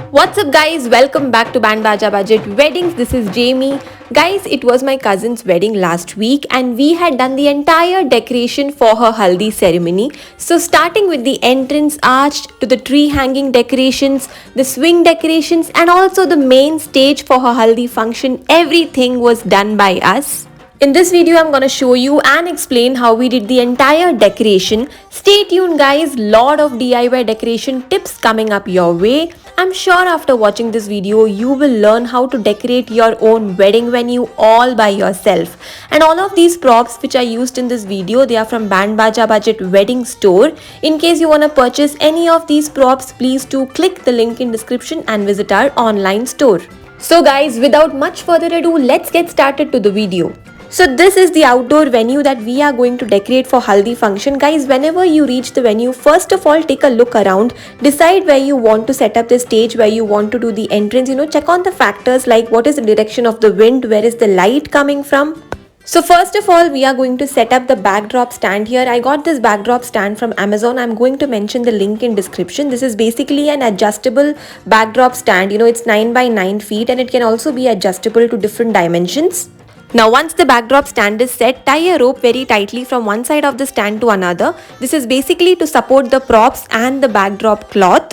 What's up guys, welcome back to BAJA Budget Weddings. This is Jamie. Guys, it was my cousin's wedding last week and we had done the entire decoration for her Haldi ceremony. So starting with the entrance arch to the tree hanging decorations, the swing decorations and also the main stage for her Haldi function, everything was done by us. In this video, I'm gonna show you and explain how we did the entire decoration. Stay tuned guys, lot of DIY decoration tips coming up your way. I'm sure after watching this video, you will learn how to decorate your own wedding venue all by yourself. And all of these props which I used in this video, they are from BAJA Budget Wedding Store. In case you wanna purchase any of these props, please do click the link in description and visit our online store. So guys, without much further ado, let's get started to the video. So this is the outdoor venue that we are going to decorate for Haldi function. Guys, whenever you reach the venue, first of all take a look around, decide where you want to set up the stage, where you want to do the entrance, check on the factors like what is the direction of the wind, where is the light coming from. So first of all, we are going to set up the backdrop stand here. I got this backdrop stand from Amazon. I'm going to mention the link in description. This is basically an adjustable backdrop stand. It's 9 by 9 feet and it can also be adjustable to different dimensions. Now once the backdrop stand is set, tie a rope very tightly from one side of the stand to another. This is basically to support the props and the backdrop cloth.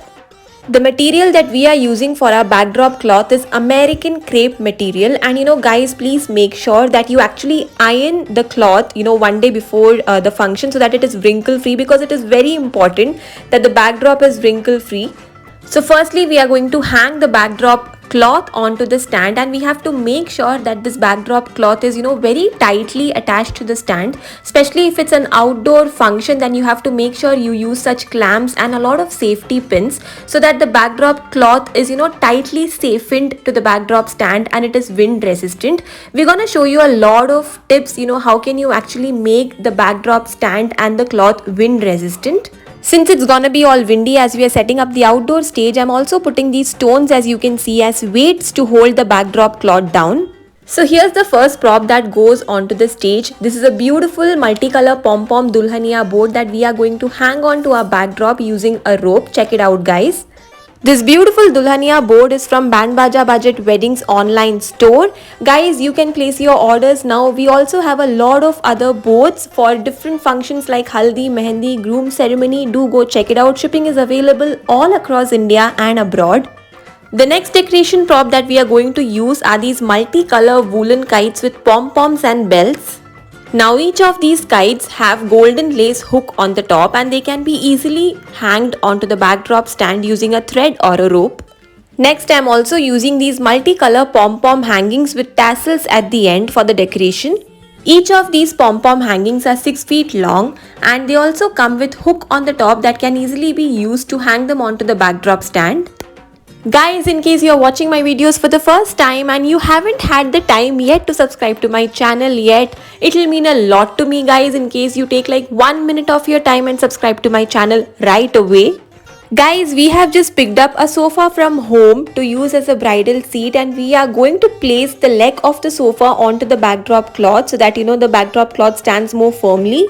The material that we are using for our backdrop cloth is American crepe material, and guys, please make sure that you actually iron the cloth one day before the function so that it is wrinkle free, because it is very important that the backdrop is wrinkle free. So firstly, we are going to hang the backdrop cloth onto the stand, and we have to make sure that this backdrop cloth is very tightly attached to the stand. Especially if it's an outdoor function, then you have to make sure you use such clamps and a lot of safety pins so that the backdrop cloth is tightly fastened to the backdrop stand and it is wind resistant. We're gonna show you a lot of tips how can you actually make the backdrop stand and the cloth wind resistant. Since it's gonna be all windy as we are setting up the outdoor stage, I'm also putting these stones, as you can see, as weights to hold the backdrop cloth down. So here's the first prop that goes onto the stage. This is a beautiful multicolor pom-pom dulhania board that we are going to hang on to our backdrop using a rope. Check it out guys. This beautiful dulhania board is from BAJA Budget Weddings online store. Guys, you can place your orders now. We also have a lot of other boards for different functions like Haldi, Mehendi, groom ceremony. Do go check it out. Shipping is available all across India and abroad. The next decoration prop that we are going to use are these multicolor woolen kites with pom-poms and bells. Now each of these kites have golden lace hook on the top and they can be easily hanged onto the backdrop stand using a thread or a rope. Next, I am also using these multicolor pom-pom hangings with tassels at the end for the decoration. Each of these pom-pom hangings are 6 feet long and they also come with hook on the top that can easily be used to hang them onto the backdrop stand. Guys, in case you're watching my videos for the first time and you haven't had the time yet to subscribe to my channel yet, it will mean a lot to me guys in case you take like 1 minute of your time and subscribe to my channel right away. Guys, we have just picked up a sofa from home to use as a bridal seat, and we are going to place the leg of the sofa onto the backdrop cloth so that the backdrop cloth stands more firmly.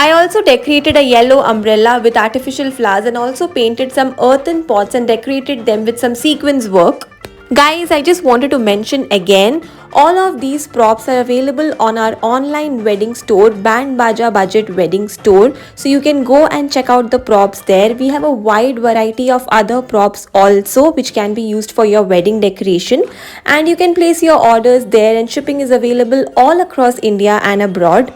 I also decorated a yellow umbrella with artificial flowers and also painted some earthen pots and decorated them with some sequins work. Guys, I just wanted to mention again, all of these props are available on our online wedding store, BAJA Budget Wedding Store. So you can go and check out the props there. We have a wide variety of other props also which can be used for your wedding decoration. And you can place your orders there and shipping is available all across India and abroad.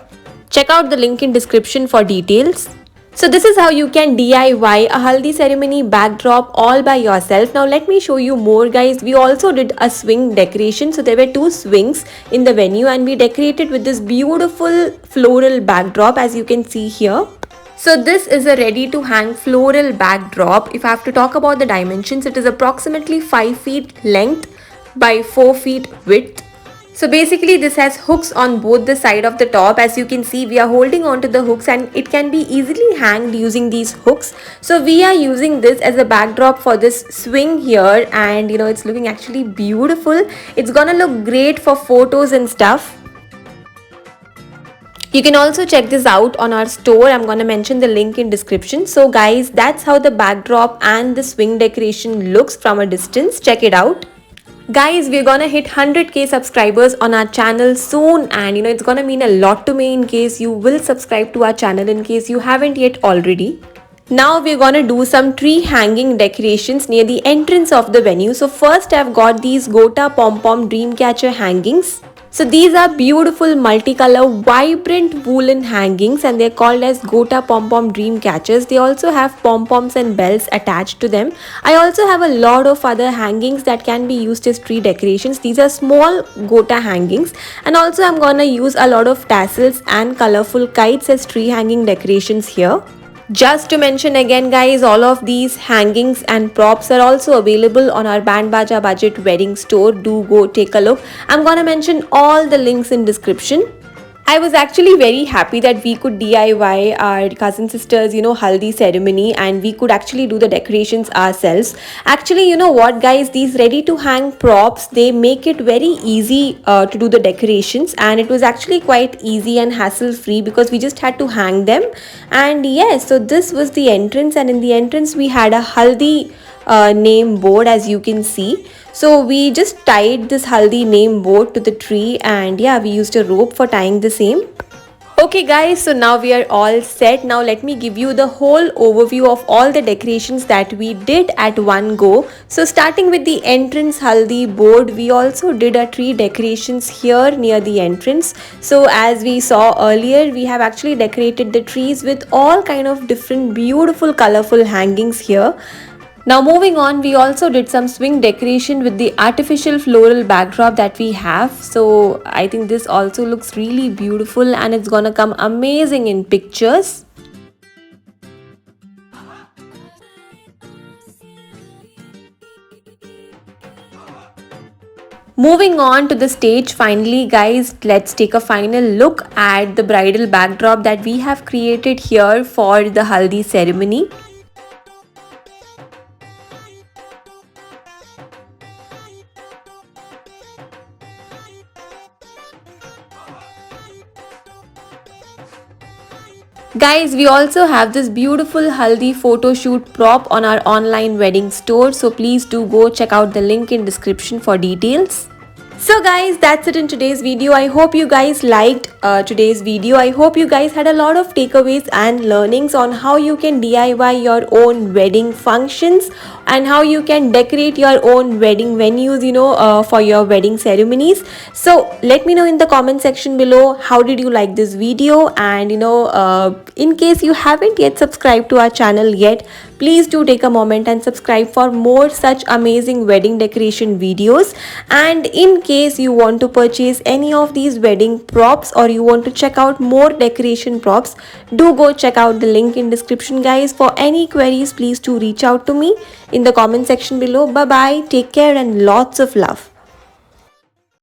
Check out the link in description for details. So this is how you can DIY a Haldi ceremony backdrop all by yourself. Now let me show you more guys. We also did a swing decoration. So there were 2 swings in the venue and we decorated with this beautiful floral backdrop as you can see here. So this is a ready to hang floral backdrop. If I have to talk about the dimensions, it is approximately 5 feet length by 4 feet width. So basically this has hooks on both the side of the top. As you can see, we are holding on to the hooks and it can be easily hanged using these hooks. So we are using this as a backdrop for this swing here, and it's looking actually beautiful. It's gonna look great for photos and stuff. You can also check this out on our store. I'm gonna mention the link in description. So guys, that's how the backdrop and the swing decoration looks from a distance. Check it out. Guys, we're gonna hit 100k subscribers on our channel soon, and it's gonna mean a lot to me in case you will subscribe to our channel in case you haven't yet already. Now we're gonna do some tree hanging decorations near the entrance of the venue. So first I've got these Gota Pom Pom Dreamcatcher hangings. So these are beautiful multicolor vibrant woolen hangings, and they're called as Gota Pom Pom Dream Catchers. They also have pom poms and bells attached to them. I also have a lot of other hangings that can be used as tree decorations. These are small Gota hangings, and also I'm gonna use a lot of tassels and colorful kites as tree hanging decorations here. Just to mention again guys, all of these hangings and props are also available on our BAJA budget wedding store. Do go take a look. I'm gonna mention all the links in description. I was actually very happy that we could DIY our cousin sister's Haldi ceremony, and we could actually do the decorations ourselves. Actually, you know what guys, these ready to hang props, they make it very easy to do the decorations, and it was actually quite easy and hassle free because we just had to hang them. And yes, so this was the entrance, and in the entrance we had a Haldi name board, as you can see. So we just tied this Haldi name board to the tree, and yeah, we used a rope for tying the same. Okay guys, so now we are all set. Now let me give you the whole overview of all the decorations that we did at one go. So starting with the entrance Haldi board, we also did a tree decorations here near the entrance. So as we saw earlier, we have actually decorated the trees with all kind of different beautiful colorful hangings here. Now moving on, we also did some swing decoration with the artificial floral backdrop that we have. So I think this also looks really beautiful, and it's gonna come amazing in pictures. Moving on to the stage finally guys, let's take a final look at the bridal backdrop that we have created here for the Haldi ceremony. Guys, we also have this beautiful Haldi photo shoot prop on our online wedding store, so please do go check out the link in description for details. So guys, that's it in today's video. I hope you guys liked today's video. I hope you guys had a lot of takeaways and learnings on how you can DIY your own wedding functions and how you can decorate your own wedding venues, for your wedding ceremonies. So let me know in the comment section below, how did you like this video? And in case you haven't yet subscribed to our channel yet, please do take a moment and subscribe for more such amazing wedding decoration videos. And in case you want to purchase any of these wedding props, or you want to check out more decoration props, do go check out the link in description guys. For any queries, please do reach out to me in the comment section below. Bye bye, take care, and lots of love.